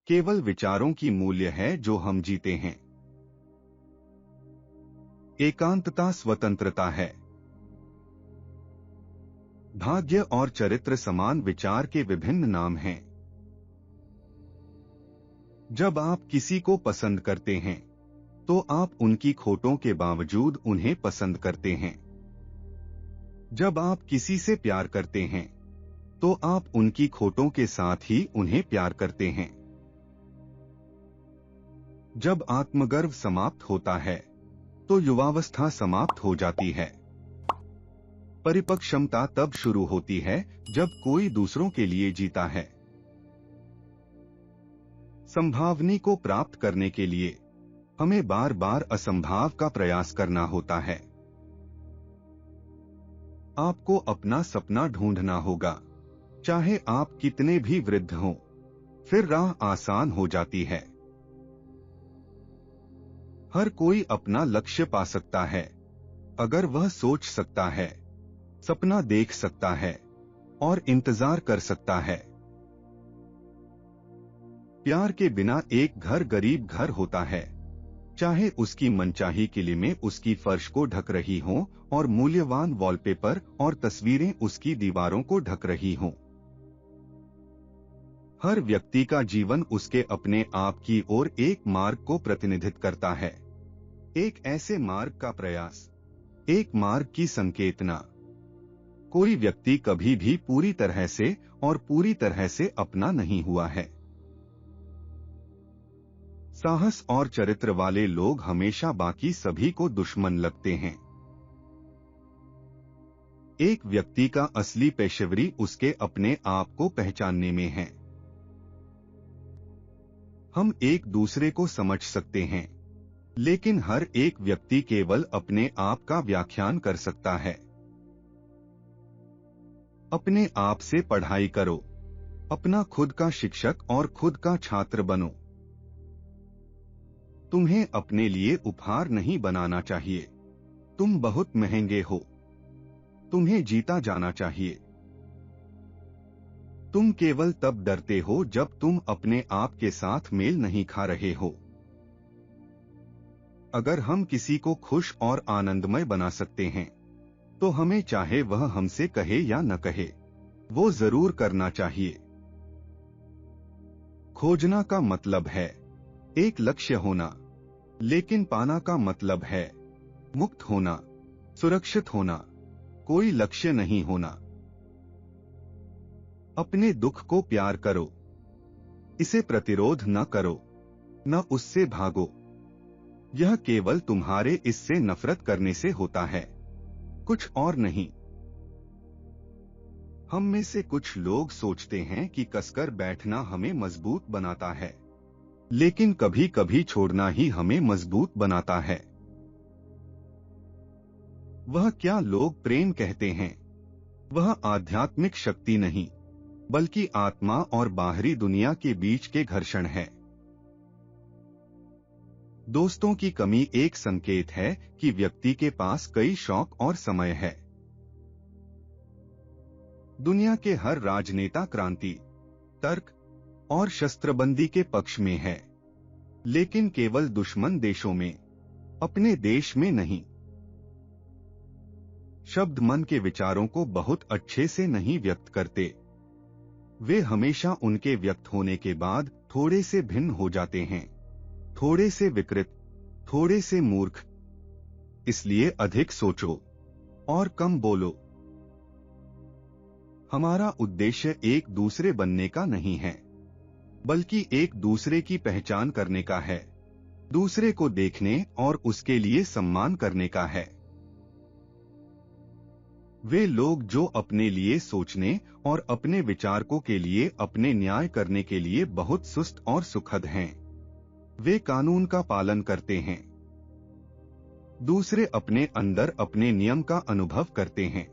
केवल विचारों की मूल्य है जो हम जीते हैं। एकांतता स्वतंत्रता है। भाग्य और चरित्र समान विचार के विभिन्न नाम हैं। जब आप किसी को पसंद करते हैं तो आप उनकी खोटों के बावजूद उन्हें पसंद करते हैं। जब आप किसी से प्यार करते हैं तो आप उनकी खोटों के साथ ही उन्हें प्यार करते हैं। जब आत्मगर्व समाप्त होता है तो युवावस्था समाप्त हो जाती है। परिपक्वता तब शुरू होती है जब कोई दूसरों के लिए जीता है। संभावना को प्राप्त करने के लिए हमें बार बार असंभव का प्रयास करना होता है। आपको अपना सपना ढूंढना होगा, चाहे आप कितने भी वृद्ध हों, फिर राह आसान हो जाती है। हर कोई अपना लक्ष्य पा सकता है अगर वह सोच सकता है, सपना देख सकता है और इंतजार कर सकता है। प्यार के बिना एक घर गरीब घर होता है, चाहे उसकी मनचाही किले में उसकी फर्श को ढक रही हों और मूल्यवान वॉलपेपर और तस्वीरें उसकी दीवारों को ढक रही हों। हर व्यक्ति का जीवन उसके अपने आप की ओर एक मार्ग को प्रतिनिधित्व करता है। एक ऐसे मार्ग का प्रयास, एक मार्ग की संकेतना। कोई व्यक्ति कभी भी पूरी तरह से अपना नहीं हुआ है। साहस और चरित्र वाले लोग हमेशा बाकी सभी को दुश्मन लगते हैं। एक व्यक्ति का असली पेशेवरी उसके अपने आप को पहचानने में है। हम एक दूसरे को समझ सकते हैं, लेकिन हर एक व्यक्ति केवल अपने आप का व्याख्यान कर सकता है। अपने आप से पढ़ाई करो, अपना खुद का शिक्षक और खुद का छात्र बनो। तुम्हें अपने लिए उपहार नहीं बनाना चाहिए, तुम बहुत महंगे हो। तुम्हें जीता जाना चाहिए। तुम केवल तब डरते हो जब तुम अपने आप के साथ मेल नहीं खा रहे हो। अगर हम किसी को खुश और आनंदमय बना सकते हैं तो हमें चाहे वह हमसे कहे या न कहे, वो जरूर करना चाहिए। खोजना का मतलब है एक लक्ष्य होना, लेकिन पाना का मतलब है मुक्त होना, सुरक्षित होना, कोई लक्ष्य नहीं होना। अपने दुख को प्यार करो, इसे प्रतिरोध न करो, न उससे भागो। यह केवल तुम्हारे इससे नफरत करने से होता है, कुछ और नहीं। हम में से कुछ लोग सोचते हैं कि कसकर बैठना हमें मजबूत बनाता है, लेकिन कभी कभी छोड़ना ही हमें मजबूत बनाता है। वह क्या लोग प्रेम कहते हैं, वह आध्यात्मिक शक्ति नहीं, बल्कि आत्मा और बाहरी दुनिया के बीच के घर्षण है। दोस्तों की कमी एक संकेत है कि व्यक्ति के पास कई शौक और समय है। दुनिया के हर राजनेता क्रांति, तर्क और शस्त्रबंदी के पक्ष में है, लेकिन केवल दुश्मन देशों में, अपने देश में नहीं। शब्द मन के विचारों को बहुत अच्छे से नहीं व्यक्त करते, वे हमेशा उनके व्यक्त होने के बाद थोड़े से भिन्न हो जाते हैं, थोड़े से विकृत, थोड़े से मूर्ख। इसलिए अधिक सोचो और कम बोलो। हमारा उद्देश्य एक दूसरे बनने का नहीं है, बल्कि एक दूसरे की पहचान करने का है, दूसरे को देखने और उसके लिए सम्मान करने का है। वे लोग जो अपने लिए सोचने और अपने विचारकों के लिए अपने न्याय करने के लिए बहुत सुस्त और सुखद हैं, वे कानून का पालन करते हैं। दूसरे अपने अंदर अपने नियम का अनुभव करते हैं।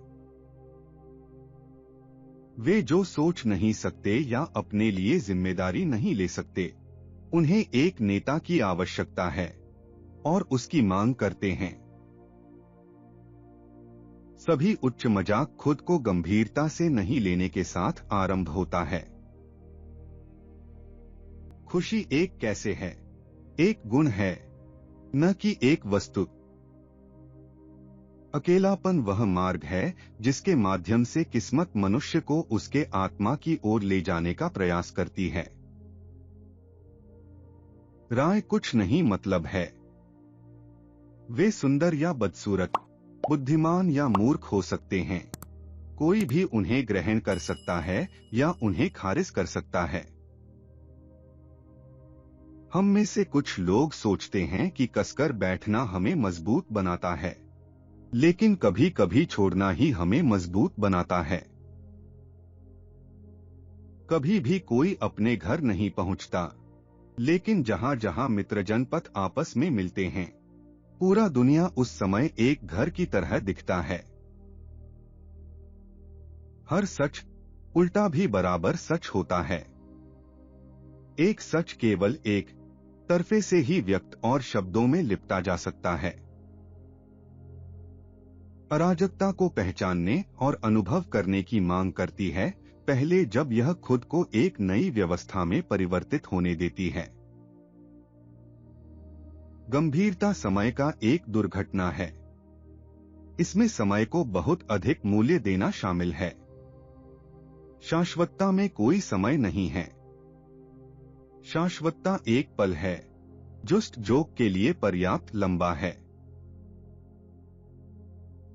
वे जो सोच नहीं सकते या अपने लिए जिम्मेदारी नहीं ले सकते, उन्हें एक नेता की आवश्यकता है और उसकी मांग करते हैं। सभी उच्च मजाक खुद को गंभीरता से नहीं लेने के साथ आरंभ होता है। खुशी एक कैसे है, एक गुण है, न कि एक वस्तु। अकेलापन वह मार्ग है जिसके माध्यम से किस्मत मनुष्य को उसके आत्मा की ओर ले जाने का प्रयास करती है। राय कुछ नहीं मतलब है। वे सुंदर या बदसूरत, बुद्धिमान या मूर्ख हो सकते हैं। कोई भी उन्हें ग्रहण कर सकता है या उन्हें खारिज कर सकता है। हम में से कुछ लोग सोचते हैं कि कसकर बैठना हमें मजबूत बनाता है, लेकिन कभी कभी छोड़ना ही हमें मजबूत बनाता है। कभी भी कोई अपने घर नहीं पहुंचता, लेकिन जहां जहां मित्रजन पथ आपस में मिलते हैं, पूरा दुनिया उस समय एक घर की तरह दिखता है। हर सच उल्टा भी बराबर सच होता है। एक सच केवल एक तरफे से ही व्यक्त और शब्दों में लिपटा जा सकता है। अराजकता को पहचानने और अनुभव करने की मांग करती है, पहले जब यह खुद को एक नई व्यवस्था में परिवर्तित होने देती है। गंभीरता समय का एक दुर्घटना है। इसमें समय को बहुत अधिक मूल्य देना शामिल है। शाश्वतता में कोई समय नहीं है। शाश्वतता एक पल है, जस्ट जोक के लिए पर्याप्त लंबा है।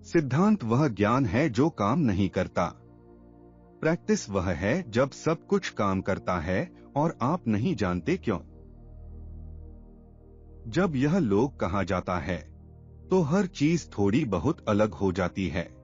सिद्धांत वह ज्ञान है जो काम नहीं करता। प्रैक्टिस वह है जब सब कुछ काम करता है और आप नहीं जानते क्यों। जब यह लोग कहा जाता है, तो हर चीज थोड़ी बहुत अलग हो जाती है।